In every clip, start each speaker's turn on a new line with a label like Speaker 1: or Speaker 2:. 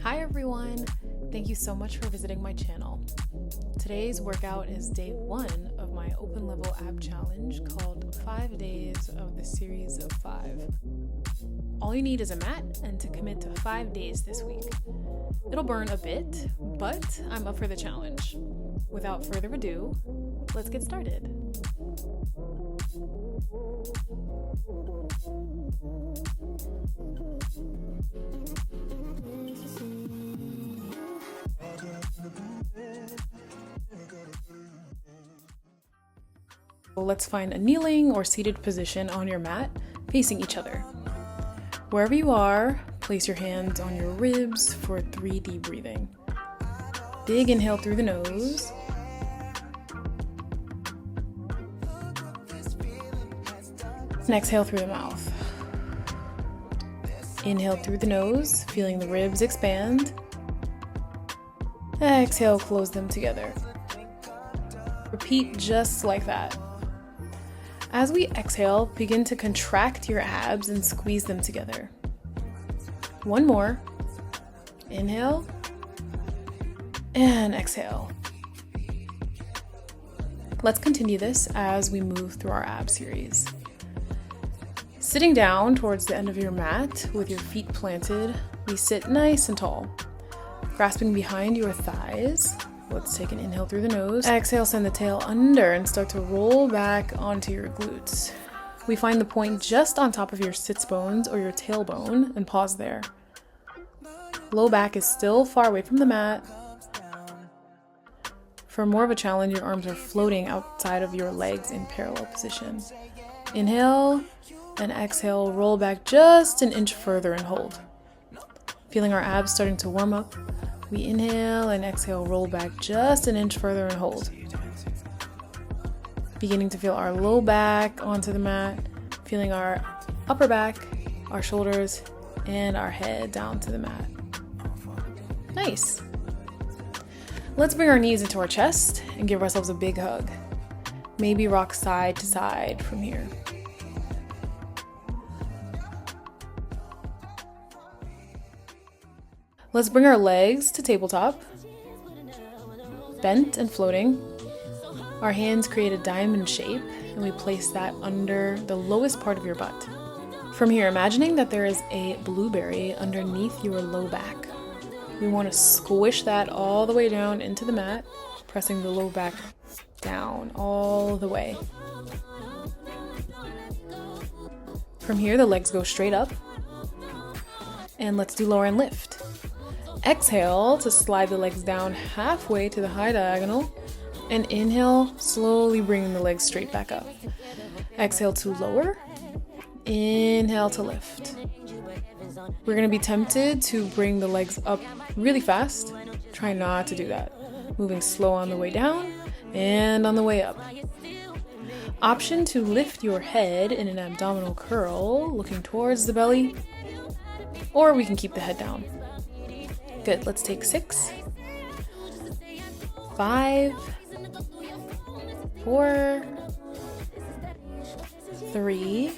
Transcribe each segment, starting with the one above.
Speaker 1: Hi everyone! Thank you so much for visiting my channel. Today's workout is day 1 of my open level ab challenge called 5 days of the series of 5. All you need is a mat and to commit to 5 days this week. It'll burn a bit, but I'm up for the challenge. Without further ado, let's get started. Let's find a kneeling or seated position on your mat, facing each other. Wherever you are, place your hands on your ribs for 3 deep breathing. Big inhale through the nose. And exhale through the mouth. Inhale through the nose, feeling the ribs expand. Exhale, close them together. Repeat just like that. As we exhale, begin to contract your abs and squeeze them together. One more. Inhale and exhale. Let's continue this as we move through our ab series. Sitting down towards the end of your mat with your feet planted, we sit nice and tall. Grasping behind your thighs, let's take an inhale through the nose. Exhale, send the tail under and start to roll back onto your glutes. We find the point just on top of your sits bones or your tailbone and pause there. Low back is still far away from the mat. For more of a challenge, your arms are floating outside of your legs in parallel position. Inhale and exhale, roll back just an inch further and hold. Feeling our abs starting to warm up, we inhale and exhale, roll back just an inch further and hold. Beginning to feel our low back onto the mat, feeling our upper back, our shoulders, and our head down to the mat. Nice. Let's bring our knees into our chest and give ourselves a big hug. Maybe rock side to side from here. Let's bring our legs to tabletop, bent and floating. Our hands create a diamond shape and we place that under the lowest part of your butt. From here, imagining that there is a blueberry underneath your low back. We want to squish that all the way down into the mat, pressing the low back down all the way. From here, the legs go straight up. And let's do lower and lift. Exhale to slide the legs down halfway to the high diagonal, and inhale, slowly bringing the legs straight back up. Exhale to lower, inhale to lift. We're going to be tempted to bring the legs up really fast. Try not to do that. Moving slow on the way down and on the way up. Option to lift your head in an abdominal curl, looking towards the belly, or we can keep the head down. Good, let's take 6, 5, 4, 3,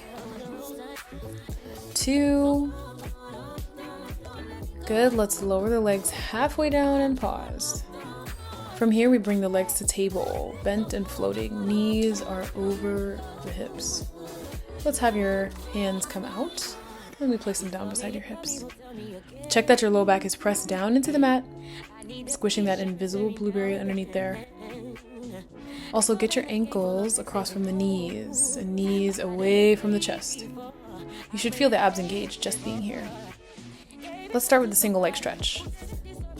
Speaker 1: 2. Good, let's lower the legs halfway down and pause. From here, we bring the legs to table, bent and floating. Knees are over the hips. Let's have your hands come out. And we place them down beside your hips. Check that your low back is pressed down into the mat, squishing that invisible blueberry underneath there. Also, get your ankles across from the knees and knees away from the chest. You should feel the abs engaged just being here. Let's start with the single leg stretch.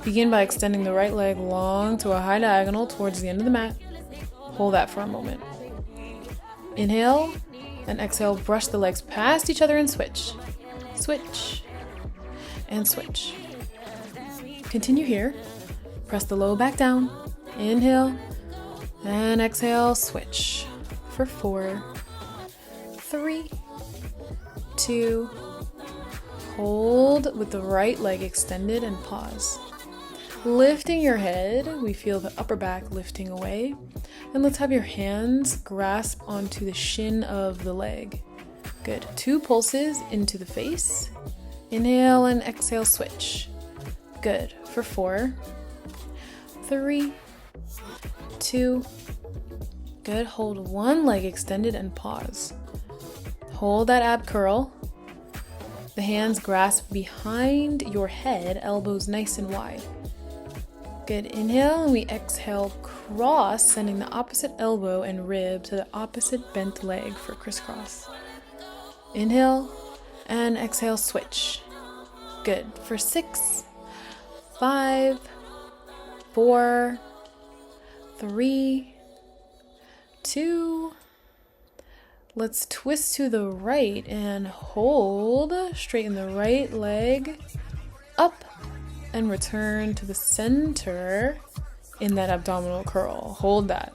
Speaker 1: Begin by extending the right leg long to a high diagonal towards the end of the mat. Hold that for a moment. Inhale and exhale, brush the legs past each other and switch. Switch and switch. Continue here. Press the low back down. Inhale and exhale, switch for 4, 3, 2. Hold with the right leg extended and pause. Lifting your head, we feel the upper back lifting away. And let's have your hands grasp onto the shin of the leg. Good. 2 pulses into the face. Inhale and exhale, switch. Good. For 4, 3, 2. Good. Hold one leg extended and pause. Hold that ab curl. The hands grasp behind your head, elbows nice and wide. Good. Inhale, and we exhale, cross, sending the opposite elbow and rib to the opposite bent leg for crisscross. Inhale, and exhale, switch. Good. For 6, 5, 4, 3, 2. Let's twist to the right and hold. Straighten the right leg up and return to the center in that abdominal curl. Hold that.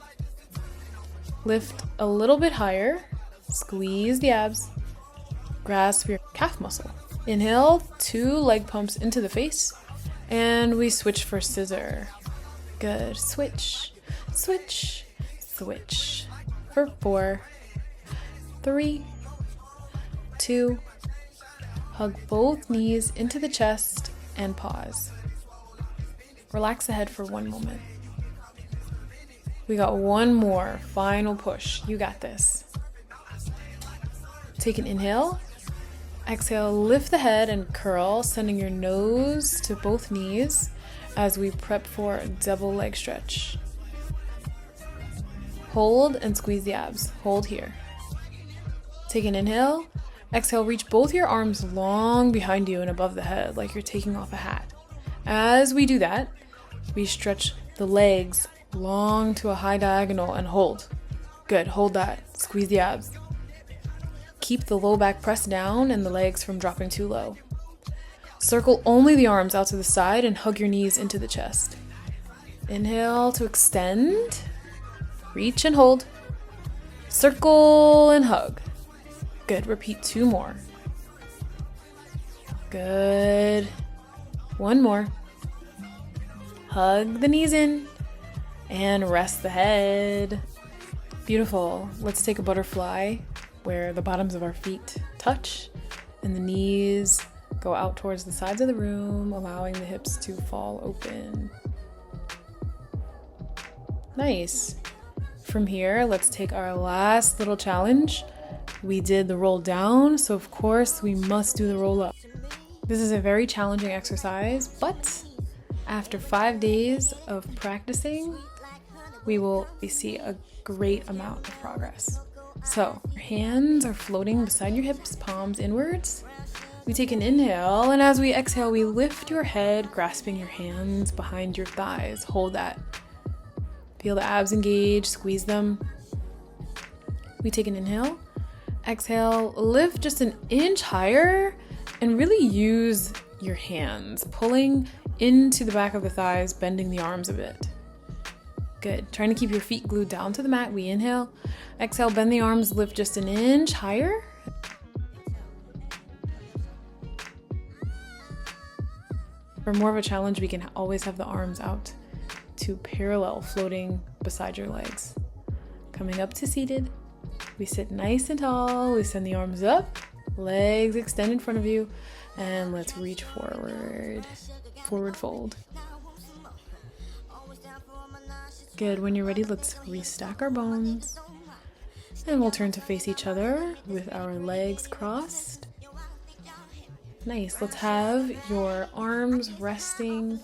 Speaker 1: Lift a little bit higher. Squeeze the abs. Grasp your calf muscle. Inhale, 2 leg pumps into the face. And we switch for scissor. Good. Switch, switch, switch. For 4, 3, 2. Hug both knees into the chest and pause. Relax the head for 1 moment. We got 1 more final push. You got this. Take an inhale. Exhale, lift the head and curl, sending your nose to both knees as we prep for a double leg stretch. Hold and squeeze the abs. Hold here. Take an inhale. Exhale, reach both your arms long behind you and above the head like you're taking off a hat. As we do that, we stretch the legs long to a high diagonal and hold. Good, hold that. Squeeze the abs. Keep the low back pressed down and the legs from dropping too low. Circle only the arms out to the side and hug your knees into the chest. Inhale to extend. Reach and hold. Circle and hug. Good. Repeat 2 more. Good. 1 more. Hug the knees in and rest the head. Beautiful. Let's take a butterfly where the bottoms of our feet touch and the knees go out towards the sides of the room, allowing the hips to fall open. Nice. From here, let's take our last little challenge. We did the roll down, so of course we must do the roll up. This is a very challenging exercise, but after 5 days of practicing, we will see a great amount of progress. So, your hands are floating beside your hips, palms inwards. We take an inhale, and as we exhale, we lift your head, grasping your hands behind your thighs. Hold that. Feel the abs engage, squeeze them. We take an inhale. Exhale, lift just an inch higher and really use your hands, pulling into the back of the thighs, bending the arms a bit. Good. Trying to keep your feet glued down to the mat. We inhale. Exhale, bend the arms, lift just an inch higher. For more of a challenge, we can always have the arms out to parallel, floating beside your legs. Coming up to seated. We sit nice and tall. We send the arms up, legs extend in front of you, and let's reach forward. Forward fold. Good. When you're ready, let's restack our bones. And we'll turn to face each other with our legs crossed. Nice. Let's have your arms resting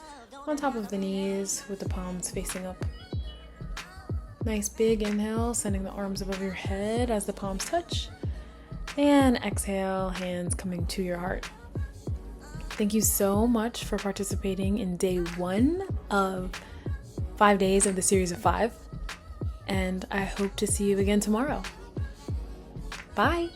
Speaker 1: on top of the knees with the palms facing up. Nice big inhale, sending the arms above your head as the palms touch. And exhale, hands coming to your heart. Thank you so much for participating in day 1 of 5 days of the series of 5. And I hope to see you again tomorrow. Bye!